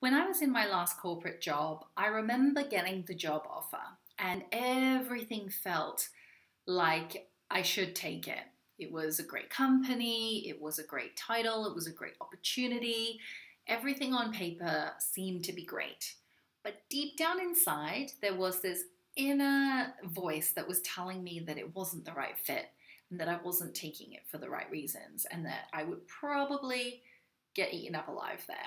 When I was in my last corporate job, I remember getting the job offer and everything felt like I should take it. It was a great company, it was a great title, it was a great opportunity. Everything on paper seemed to be great. But deep down inside, there was this inner voice that was telling me that it wasn't the right fit and that I wasn't taking it for the right reasons and that I would probably get eaten up alive there.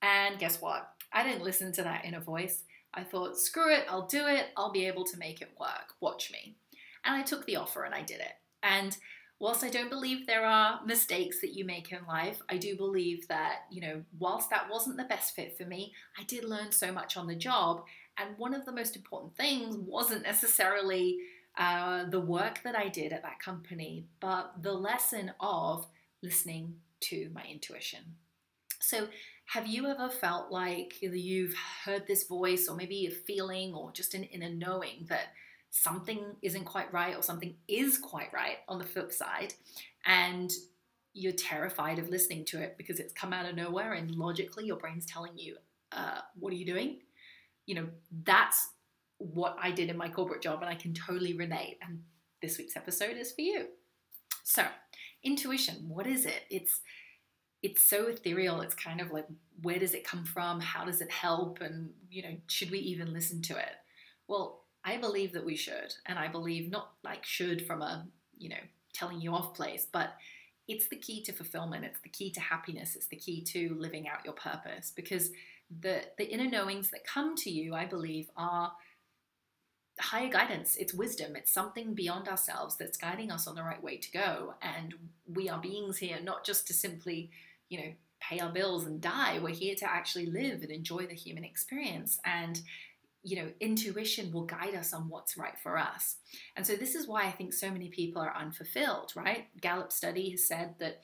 And guess what? I didn't listen to that inner voice. I thought, screw it, I'll do it, I'll be able to make it work. Watch me. And I took the offer and I did it. And whilst I don't believe there are mistakes that you make in life, I do believe that, whilst that wasn't the best fit for me, I did learn so much on the job. And one of the most important things wasn't necessarily the work that I did at that company, but the lesson of listening to my intuition. So have you ever felt like you've heard this voice or maybe a feeling or just an inner knowing that something isn't quite right or something is quite right on the flip side, and you're terrified of listening to it because it's come out of nowhere and logically your brain's telling you, what are you doing? That's what I did in my corporate job and I can totally relate. And this week's episode is for you. So intuition, what is it? It's so ethereal. It's kind of like, where does it come from? How does it help? And, should we even listen to it? Well, I believe that we should. And I believe not like should from a, telling you off place, but it's the key to fulfillment. It's the key to happiness. It's the key to living out your purpose, because the inner knowings that come to you, I believe, are higher guidance. It's wisdom. It's something beyond ourselves that's guiding us on the right way to go. And we are beings here not just to simply, pay our bills and die. We're here to actually live and enjoy the human experience. And, intuition will guide us on what's right for us. And so this is why I think so many people are unfulfilled, right? Gallup study has said that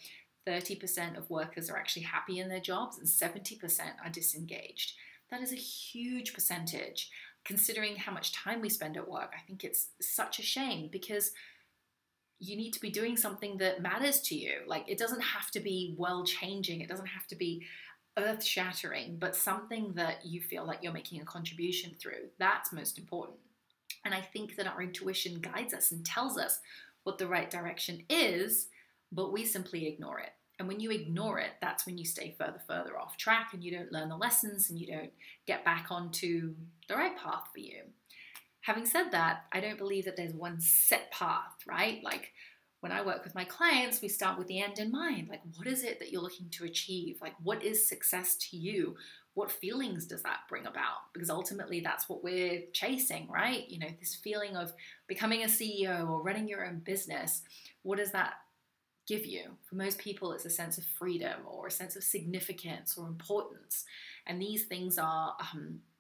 30% of workers are actually happy in their jobs and 70% are disengaged. That is a huge percentage. Considering how much time we spend at work, I think it's such a shame, because you need to be doing something that matters to you. Like, it doesn't have to be world-changing. It doesn't have to be earth-shattering, but something that you feel like you're making a contribution through. That's most important. And I think that our intuition guides us and tells us what the right direction is, but we simply ignore it. And when you ignore it, that's when you stay further off track and you don't learn the lessons and you don't get back onto the right path for you. Having said that, I don't believe that there's one set path, right? Like, when I work with my clients, we start with the end in mind. Like, what is it that you're looking to achieve? Like, what is success to you? What feelings does that bring about? Because ultimately that's what we're chasing, right? This feeling of becoming a CEO or running your own business. What does that give you? For most people, it's a sense of freedom or a sense of significance or importance. And these things are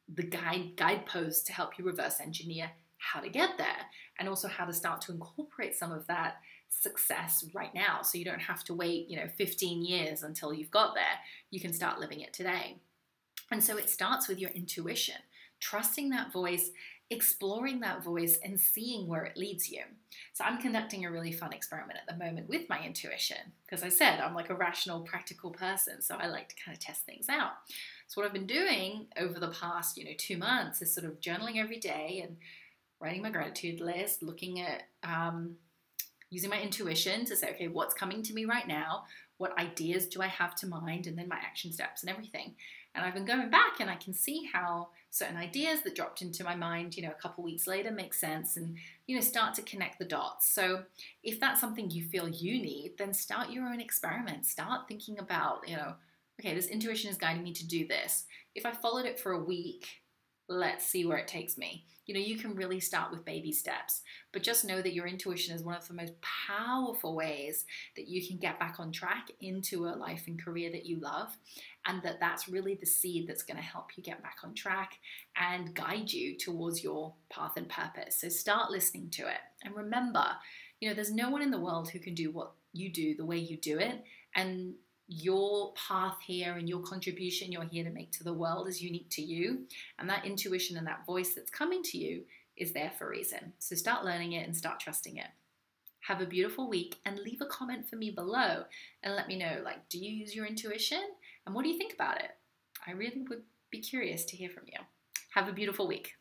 the guideposts to help you reverse engineer how to get there, and also how to start to incorporate some of that success right now, so you don't have to wait 15 years until you've got there. You can start living it today. And so it starts with your intuition, trusting that voice, exploring that voice, and seeing where it leads you. So I'm conducting a really fun experiment at the moment with my intuition, because I said I'm like a rational, practical person, so I like to kind of test things out. So what I've been doing over the past 2 months is sort of journaling every day and writing my gratitude list, looking at using my intuition to say, okay, what's coming to me right now? What ideas do I have to mind? And then my action steps and everything. And I've been going back and I can see how certain ideas that dropped into my mind, a couple weeks later make sense and, start to connect the dots. So if that's something you feel you need, then start your own experiment. Start thinking about, okay, this intuition is guiding me to do this. If I followed it for a week, let's see where it takes me. You can really start with baby steps, but just know that your intuition is one of the most powerful ways that you can get back on track into a life and career that you love, and that's really the seed that's going to help you get back on track and guide you towards your path and purpose. So start listening to it. And remember, there's no one in the world who can do what you do the way you do it, and your path here and your contribution you're here to make to the world is unique to you, and that intuition and that voice that's coming to you is there for a reason. So start learning it and start trusting it. Have a beautiful week, and leave a comment for me below and let me know, do you use your intuition and what do you think about it? I really would be curious to hear from you. Have a beautiful week.